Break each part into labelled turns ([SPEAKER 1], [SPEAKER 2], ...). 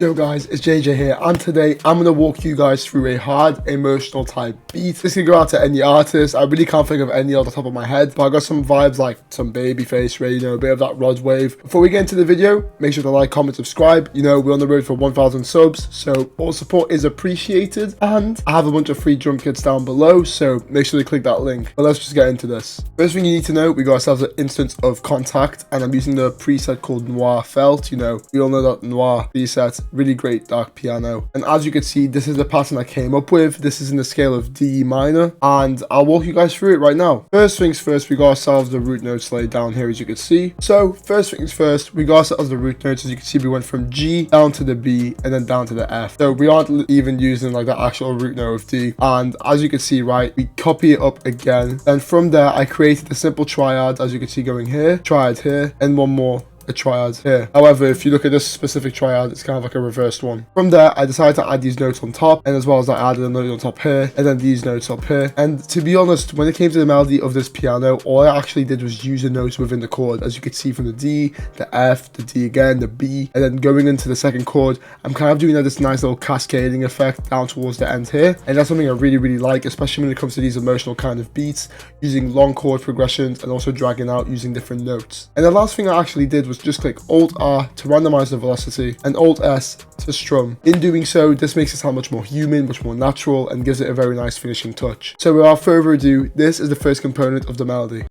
[SPEAKER 1] Yo guys, it's JJ here, and today I'm going to walk you guys through a hard emotional type beat. This can go out to any artist. I really can't think of any off the top of my head, but I got some vibes like some Babyface, Ray, a bit of that Rod wave. Before we get into the video, make sure to like, comment, subscribe. We're on the road for 1,000 subs, so all support is appreciated, and I have a bunch of free drum kits down below, so make sure to click that link. But let's just get into this. First thing you need to know, we got ourselves an instance of Contact, and I'm using the preset called Noir Felt. We all know that Noir preset. Really great dark piano, and as you can see, this is the pattern I came up with. This is in the scale of D minor, and I'll walk you guys through it right now. First things first, we got ourselves the root notes laid down here, as you can see. So first things first, we got ourselves the root notes. As you can see, we went from G down to the B and then down to the F, so we aren't even using like the actual root note of D. And as you can see, right, we copy it up again, and from there I created a simple triad, as you can see, going here, triad here, and one more, a triad here. However, if you look at this specific triad, it's kind of like a reversed one. From there, I decided to add these notes on top, and as well as I added a note on top here, and then these notes up here. And to be honest, when it came to the melody of this piano, all I actually did was use the notes within the chord. As you can see, from the D, the F, the D again, the B, and then going into the second chord, I'm kind of doing this nice little cascading effect down towards the end here, and that's something I really like, especially when it comes to these emotional kind of beats, using long chord progressions and also dragging out using different notes. And the last thing I actually did was just click Alt R to randomize the velocity and Alt S to strum. In doing so, this makes it sound much more human, much more natural, and gives it a very nice finishing touch. So without further ado, this is the first component of the melody.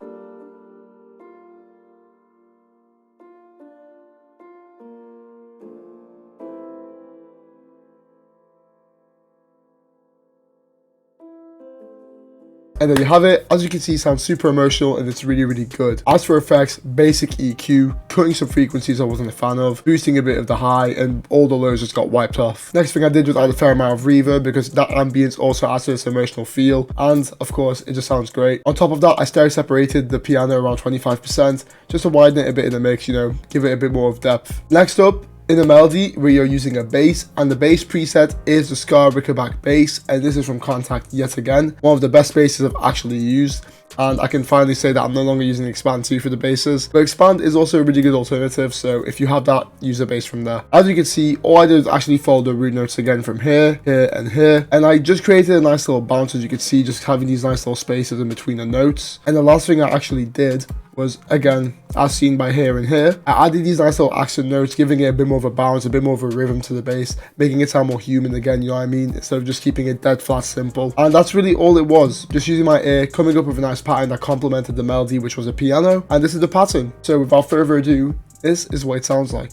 [SPEAKER 1] And there you have it. As you can see, it sounds super emotional and it's really good. As for effects, basic EQ, cutting some frequencies I wasn't a fan of, boosting a bit of the high, and all the lows just got wiped off. Next thing I did was add a fair amount of reverb, because that ambience also adds to this emotional feel, and of course it just sounds great. On top of that, I stereo separated the piano around 25% just to widen it a bit in the mix, give it a bit more of depth. Next up, in the melody, we are using a bass, and the bass preset is the Scar Rickenbacker bass, and this is from Contact yet again. One of the best basses I've actually used, and I can finally say that I'm no longer using Expand 2 for the basses. But Expand is also a really good alternative, so if you have that, use a bass from there. As you can see, all I did was actually follow the root notes again from here, here, and here, and I just created a nice little bounce, as you can see, just having these nice little spaces in between the notes. And the last thing I actually did was, again, as seen by here and here, I added these nice little accent notes, giving it a bit more of a bounce, a bit more of a rhythm to the bass, making it sound more human again, you know what I mean, instead of just keeping it dead flat simple. And that's really all it was, just using my ear, coming up with a nice pattern that complemented the melody, which was a piano, and this is the pattern. So without further ado, this is what it sounds like.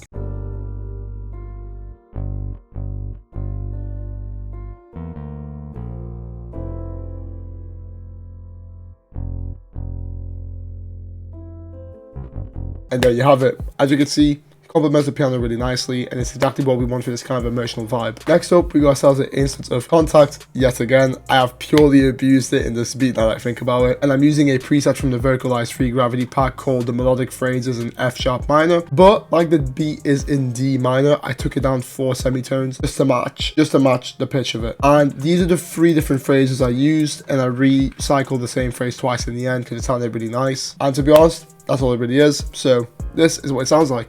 [SPEAKER 1] And there you have it. As you can see, complements the piano really nicely, and it's exactly what we want for this kind of emotional vibe. Next up, we got ourselves an instance of Contact yet again. I have purely abused it in this beat now that I think about it, and I'm using a preset from the Vocalize Free Gravity pack called the Melodic Phrases in F sharp minor. But like the beat is in D minor, I took it down 4 semitones just to match the pitch of it. And these are the 3 different phrases I used, and I recycled the same phrase twice in the end because it sounded really nice. And to be honest, that's all it really is. So this is what it sounds like.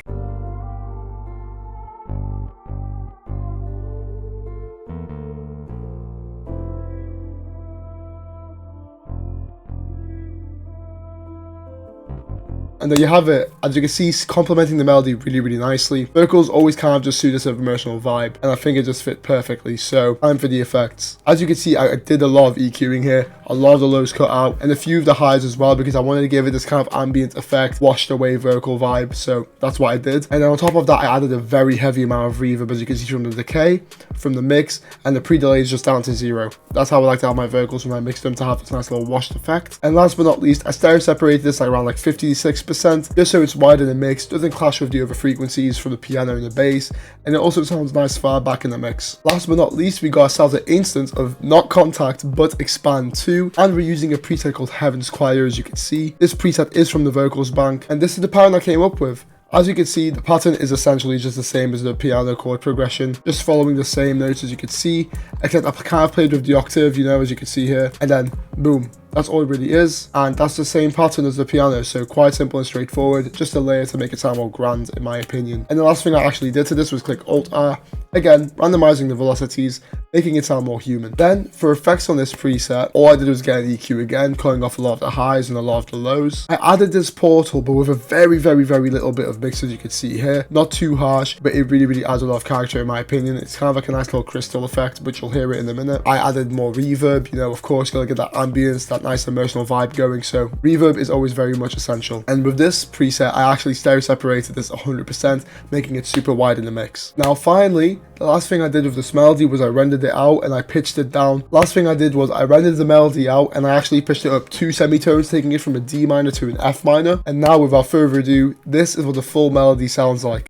[SPEAKER 1] And there you have it. As you can see, complementing the melody really nicely. Vocals always kind of just suit this emotional vibe, and I think it just fit perfectly. So time for the effects. As you can see, I did a lot of EQing here, a lot of the lows cut out, and a few of the highs as well, because I wanted to give it this kind of ambient effect, washed away vocal vibe. So that's what I did. And then on top of that, I added a very heavy amount of reverb, as you can see, from the decay, from the mix, and the pre-delay is just down to 0. That's how I like to have my vocals when I mix them, to have this nice little washed effect. And last but not least, I stereo separated this like around like 56%, just so it's wide in the mix, doesn't clash with the other frequencies from the piano and the bass, and it also sounds nice far back in the mix. Last but not least, we got ourselves an instance of not Contact but Expand 2, and we're using a preset called Heaven's Choir. As you can see, this preset is from the Vocals Bank, and this is the pattern I came up with. As you can see, the pattern is essentially just the same as the piano chord progression, just following the same notes as you can see, except I've kind of played with the octave, you know, as you can see here, and then boom. That's all it really is, and that's the same pattern as the piano, so quite simple and straightforward, just a layer to make it sound more grand in my opinion. And the last thing I actually did to this was click Alt-R, again, randomizing the velocities, making it sound more human. Then, for effects on this preset, all I did was get an EQ again, cutting off a lot of the highs and a lot of the lows. I added this portal, but with a very little bit of mix, as you can see here. Not too harsh, but it really adds a lot of character in my opinion. It's kind of like a nice little crystal effect, which you'll hear it in a minute. I added more reverb, you know, of course, gotta get that ambience, that nice emotional vibe going, so reverb is always very much essential. And with this preset, I actually stereo separated this 100%, making it super wide in the mix. Now finally, the last thing I did with this melody was I rendered it out and I pitched it down. Last thing I did was I rendered the melody out and I actually pitched it up 2 semitones, taking it from a D minor to an F minor. And now without further ado, this is what the full melody sounds like.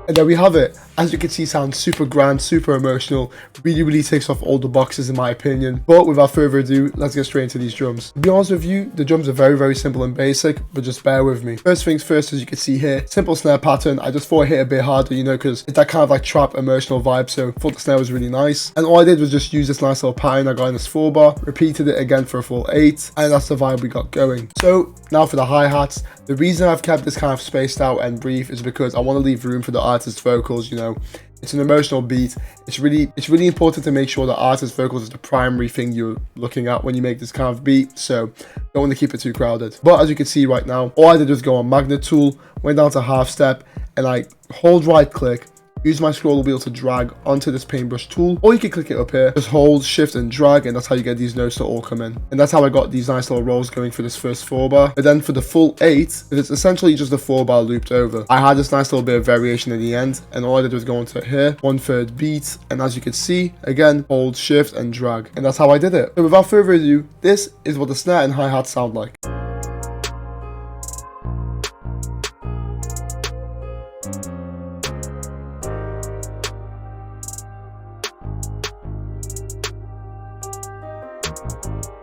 [SPEAKER 1] And there we have it. As you can see, sounds super grand, super emotional, really ticks off all the boxes in my opinion. But without further ado, let's get straight into these drums. To be honest with you, the drums are very simple and basic, but just bear with me. First things first, as you can see here, simple snare pattern. I just thought I hit a bit harder, you know, because it's that kind of like trap emotional vibe, so I thought the snare was really nice. And all I did was just use this nice little pattern I got in this 4-bar, repeated it again for a full 8, and that's the vibe we got going. So now for the hi-hats. The reason I've kept this kind of spaced out and brief is because I want to leave room for the artist's vocals, you know. It's an emotional beat. It's really important to make sure the artist's vocals is the primary thing you're looking at when you make this kind of beat, so don't want to keep it too crowded. But as you can see right now, all I did was go on magnet tool, went down to half step, and I hold right click, use my scroller wheel to drag onto this paintbrush tool, or you can click it up here, just hold shift and drag, and that's how you get these notes to all come in. And that's how I got these nice little rolls going for this first 4-bar. But then for the full 8, it's essentially just a 4-bar looped over. I had this nice little bit of variation in the end, and all I did was go into here, 1/3 beat, and as you can see, again, hold shift and drag, and that's how I did it. So without further ado, this is what the snare and hi-hat sound like.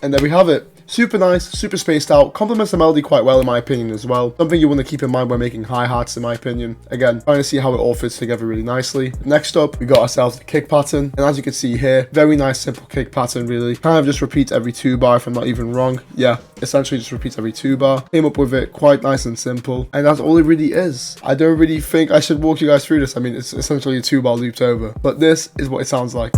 [SPEAKER 1] And there we have it. Super nice, super spaced out, complements the melody quite well in my opinion as well. Something you want to keep in mind when making hi-hats in my opinion. Again, trying to see how it all fits together really nicely. Next up, we got ourselves the kick pattern. And as you can see here, very nice simple kick pattern really. Kind of just repeats every 2-bar if I'm not even wrong. Yeah, essentially just repeats every 2-bar. Came up with it quite nice and simple. And that's all it really is. I don't really think I should walk you guys through this. I mean, it's essentially a 2-bar looped over. But this is what it sounds like.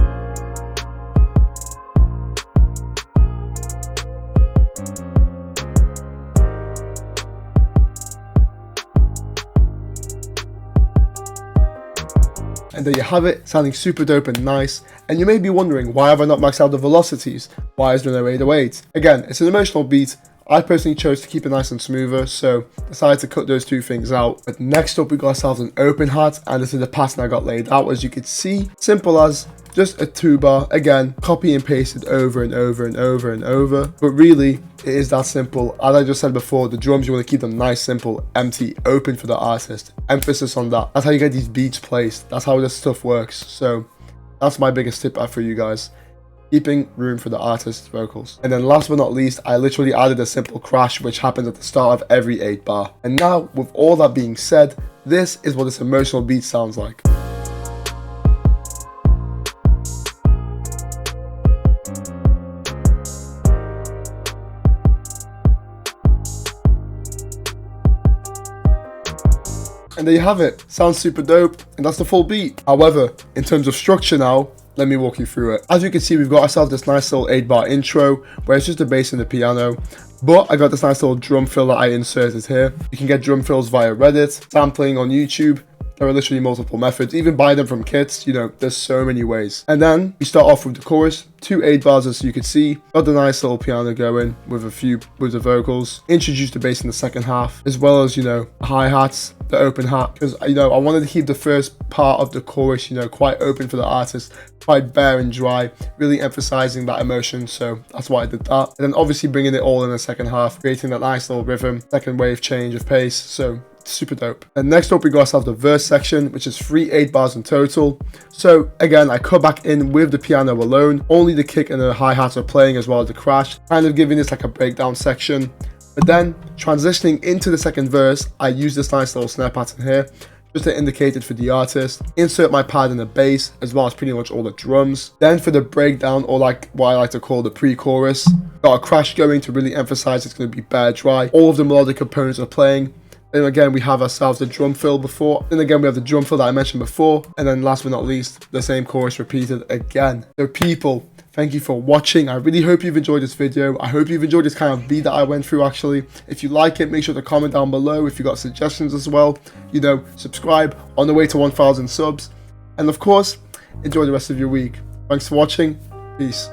[SPEAKER 1] And there you have it, sounding super dope and nice. And you may be wondering, why have I not maxed out the velocities? Why is there no 808? Again, it's an emotional beat. I personally chose to keep it nice and smoother, so decided to cut those 2 things out. But next up, we got ourselves an open hat, and this is the pattern I got laid out, as you can see. Simple as just a 2-bar, again, copy and pasted over and over. But really, it is that simple. As I just said before, the drums, you want to keep them nice, simple, empty, open for the artist. Emphasis on that. That's how you get these beats placed. That's how this stuff works. So that's my biggest tip for you guys. Keeping room for the artist's vocals. And then last but not least, I literally added a simple crash which happens at the start of every 8-bar. And now, with all that being said, this is what this emotional beat sounds like. And there you have it. Sounds super dope, and that's the full beat. However, in terms of structure now, let me walk you through it. As you can see, we've got ourselves this nice little 8-bar intro, where it's just the bass and the piano. But I got this nice little drum fill that I inserted here. You can get drum fills via Reddit, sampling on YouTube. There are literally multiple methods. Even buy them from kits, you know, there's so many ways. And then we start off with the chorus, 2 8-bars as you can see. Got the nice little piano going with the vocals. Introduce the bass in the second half, as well as, you know, hi-hats, the open hat. Because, you know, I wanted to keep the first part of the chorus, you know, quite open for the artist, quite bare and dry, really emphasizing that emotion. So that's why I did that. And then obviously bringing it all in the second half, creating that nice little rhythm, second wave change of pace. So super dope. And next up we got ourselves the verse section, which is 3 8 bars in total. So again, I cut back in with the piano alone, only the kick and the hi-hats are playing as well as the crash, kind of giving this like a breakdown section. But then transitioning into the second verse, I use this nice little snare pattern here just to indicate it for the artist, insert my pad in the bass as well as pretty much all the drums. Then for the breakdown, or like what I like to call the pre-chorus, got a crash going to really emphasize it's going to be bare dry. All of the melodic components are playing. Then again, we have ourselves the drum fill before. Then again, we have the drum fill that I mentioned before. And then last but not least, the same chorus repeated again. So people, thank you for watching. I really hope you've enjoyed this video. I hope you've enjoyed this kind of beat that I went through actually. If you like it, make sure to comment down below. If you got suggestions as well, you know, subscribe on the way to 1,000 subs. And of course, enjoy the rest of your week. Thanks for watching. Peace.